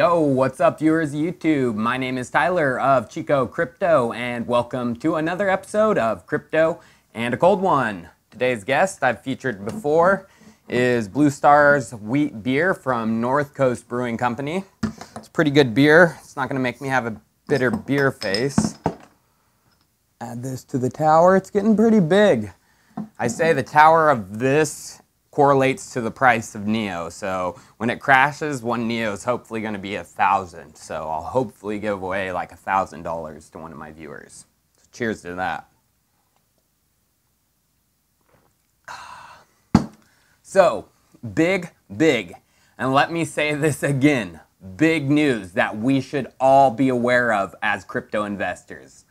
Yo, what's up viewers of YouTube? My name is Tyler of Chico Crypto and welcome to another episode of Crypto and a Cold One. Today's guest I've featured before is Blue Star's Wheat Beer from North Coast Brewing Company. It's pretty good beer. It's not going to make me have a bitter beer face. Add this to the tower. It's getting pretty big. I say the tower of this correlates to the price of Neo. So when it crashes, one Neo is hopefully going to be 1,000. So I'll hopefully give away like $1,000 to one of my viewers. So cheers to that. So big, and let me say this again, big news that we should all be aware of as crypto investors.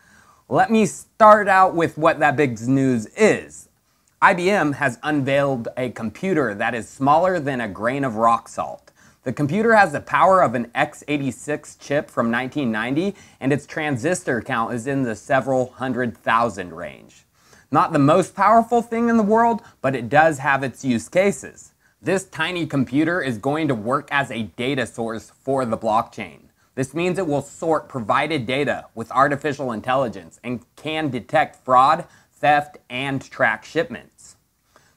Let me start out with what that big news is. IBM has unveiled a computer that is smaller than a grain of rock salt. The computer has the power of an x86 chip from 1990, and its transistor count is in the several 100,000 range. Not the most powerful thing in the world, but it does have its use cases. This tiny computer is going to work as a data source for the blockchain. This means it will sort provided data with artificial intelligence and can detect fraud, theft, and track shipments.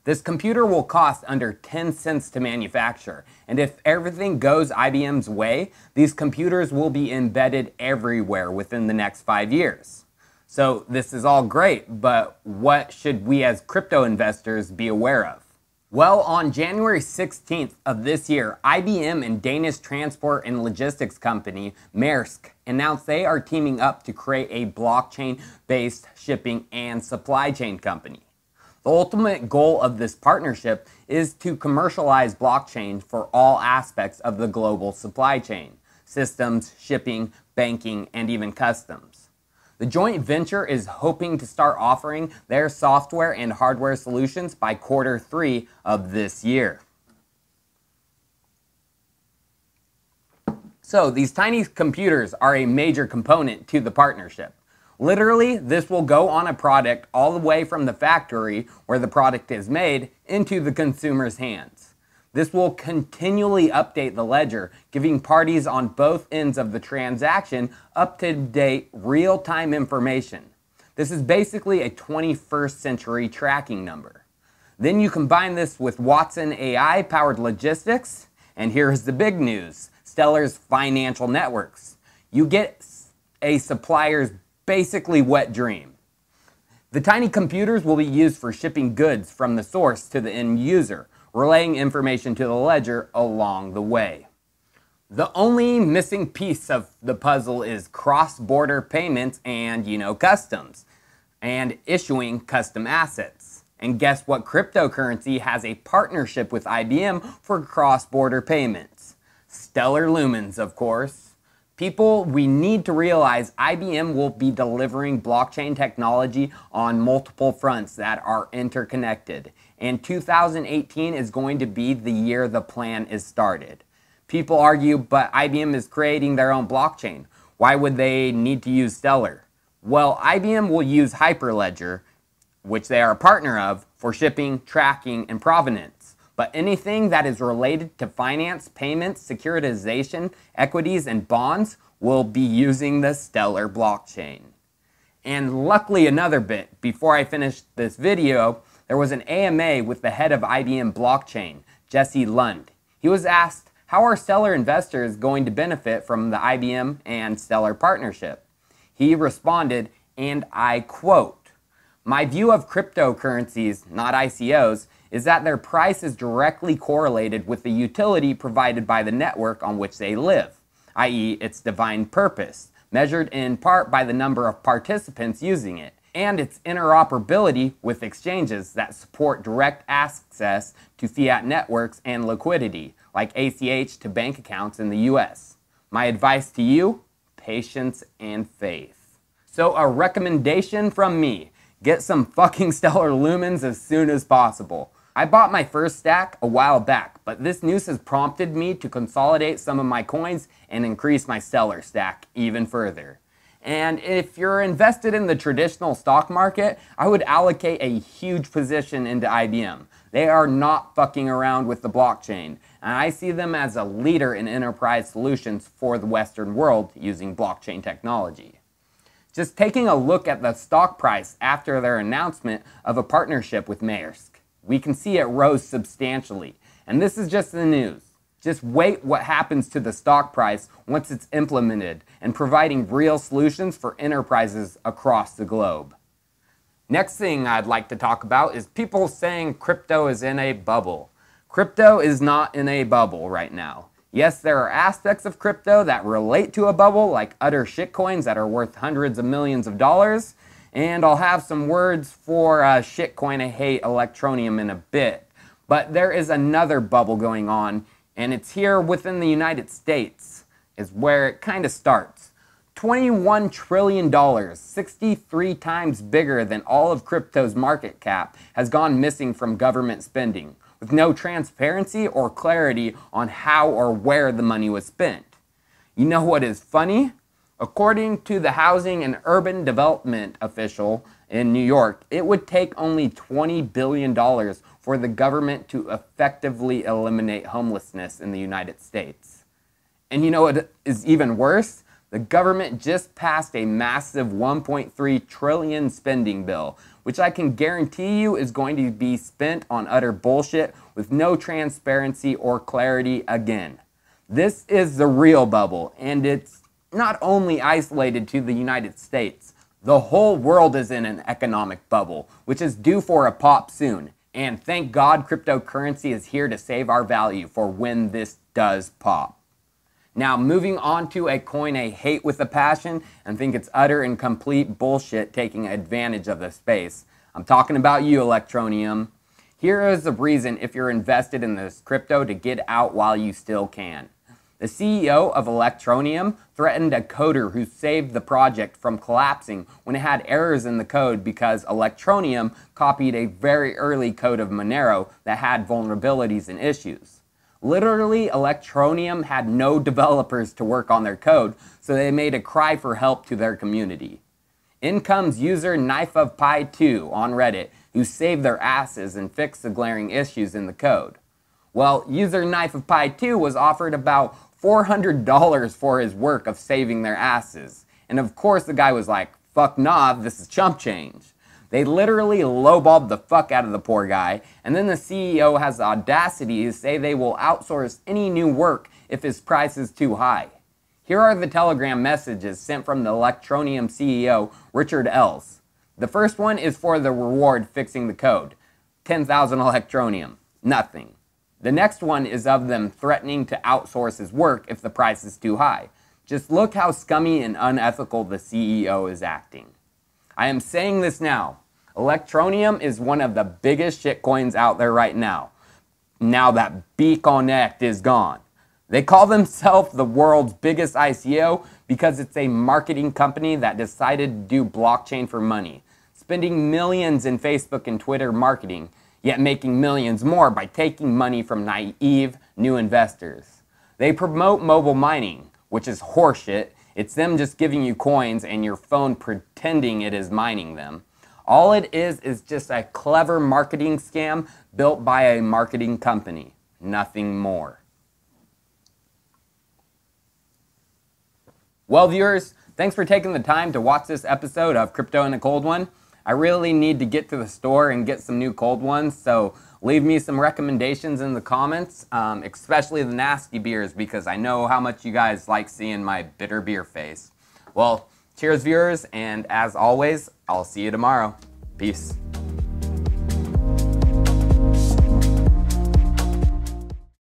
This computer will cost under 10 cents to manufacture, and if everything goes IBM's way, these computers will be embedded everywhere within the next 5 years. So this is all great, but what should we as crypto investors be aware of? Well, on January 16th of this year, IBM and Danish transport and logistics company Maersk announced they are teaming up to create a blockchain-based shipping and supply chain company. The ultimate goal of this partnership is to commercialize blockchain for all aspects of the global supply chain: systems, shipping, banking, and even customs. The joint venture is hoping to start offering their software and hardware solutions by Q3 of this year. So these tiny computers are a major component to the partnership. Literally, this will go on a product all the way from the factory where the product is made into the consumer's hands. This will continually update the ledger, giving parties on both ends of the transaction up-to-date, real-time information. This is basically a 21st century tracking number. Then you combine this with Watson AI-powered logistics, and here's the big news: Stellar's financial networks. You get a supplier's basically wet dream. The tiny computers will be used for shipping goods from the source to the end user, relaying information to the ledger along the way. The only missing piece of the puzzle is cross-border payments and, customs, and issuing custom assets. And guess what cryptocurrency has a partnership with IBM for cross-border payments? Stellar Lumens, of course. People, we need to realize IBM will be delivering blockchain technology on multiple fronts that are interconnected. And 2018 is going to be the year the plan is started. People argue, but IBM is creating their own blockchain. Why would they need to use Stellar? Well, IBM will use Hyperledger, which they are a partner of, for shipping, tracking, and provenance. But anything that is related to finance, payments, securitization, equities, and bonds will be using the Stellar blockchain. And luckily another bit, before I finish this video, there was an AMA with the head of IBM Blockchain, Jesse Lund. He was asked, how are Stellar investors going to benefit from the IBM and Stellar partnership? He responded, and I quote, "My view of cryptocurrencies, not ICOs, is that their price is directly correlated with the utility provided by the network on which they live, i.e. its divine purpose, measured in part by the number of participants using it, and its interoperability with exchanges that support direct access to fiat networks and liquidity, like ACH to bank accounts in the US. My advice to you, patience and faith." So a recommendation from me, get some fucking Stellar Lumens as soon as possible. I bought my first stack a while back, but this news has prompted me to consolidate some of my coins and increase my Stellar stack even further. And if you're invested in the traditional stock market, I would allocate a huge position into IBM. They are not fucking around with the blockchain, and I see them as a leader in enterprise solutions for the Western world using blockchain technology. Just taking a look at the stock price after their announcement of a partnership with Maersk, we can see it rose substantially. And this is just the news. Just wait what happens to the stock price once it's implemented and providing real solutions for enterprises across the globe. Next thing I'd like to talk about is people saying crypto is in a bubble. Crypto is not in a bubble right now. Yes, there are aspects of crypto that relate to a bubble, like utter shitcoins that are worth hundreds of millions of dollars. And I'll have some words for shitcoin I hate, Electroneum, in a bit. But there is another bubble going on, and it's here within the United States, is where it kind of starts. $21 trillion, 63 times bigger than all of crypto's market cap, has gone missing from government spending, with no transparency or clarity on how or where the money was spent. You know what is funny? According to the Housing and Urban Development official in New York, it would take only $20 billion for the government to effectively eliminate homelessness in the United States. And you know what is even worse? The government just passed a massive $1.3 trillion spending bill, which I can guarantee you is going to be spent on utter bullshit with no transparency or clarity again. This is the real bubble, and it's not only isolated to the United States. The whole world is in an economic bubble, which is due for a pop soon. And thank God cryptocurrency is here to save our value for when this does pop. Now, moving on to a coin I hate with a passion and think it's utter and complete bullshit taking advantage of the space. I'm talking about you, Electroneum. Here is the reason if you're invested in this crypto to get out while you still can. The CEO of Electroneum threatened a coder who saved the project from collapsing when it had errors in the code because Electroneum copied a very early code of Monero that had vulnerabilities and issues. Literally, Electroneum had no developers to work on their code, so they made a cry for help to their community. In comes user KnifeOfPie2 on Reddit, who saved their asses and fixed the glaring issues in the code. Well, user KnifeOfPie2 was offered about $400 for his work of saving their asses. And of course the guy was like, fuck nah, this is chump change. They literally lowballed the fuck out of the poor guy, and then the CEO has the audacity to say they will outsource any new work if his price is too high. Here are the Telegram messages sent from the Electroneum CEO, Richard Els. The first one is for the reward fixing the code. 10,000 Electroneum. Nothing. The next one is of them threatening to outsource his work if the price is too high. Just look how scummy and unethical the CEO is acting. I am saying this now. Electroneum is one of the biggest shitcoins out there right now. Now that Bconnect is gone. They call themselves the world's biggest ICO because it's a marketing company that decided to do blockchain for money, spending millions in Facebook and Twitter marketing, yet making millions more by taking money from naive new investors. They promote mobile mining, which is horseshit. It's them just giving you coins and your phone pretending it is mining them. All it is just a clever marketing scam built by a marketing company. Nothing more. Well, viewers, thanks for taking the time to watch this episode of Crypto in a Cold One. I really need to get to the store and get some new cold ones, so leave me some recommendations in the comments, especially the nasty beers, because I know how much you guys like seeing my bitter beer face. Well, cheers, viewers, and as always, I'll see you tomorrow. Peace.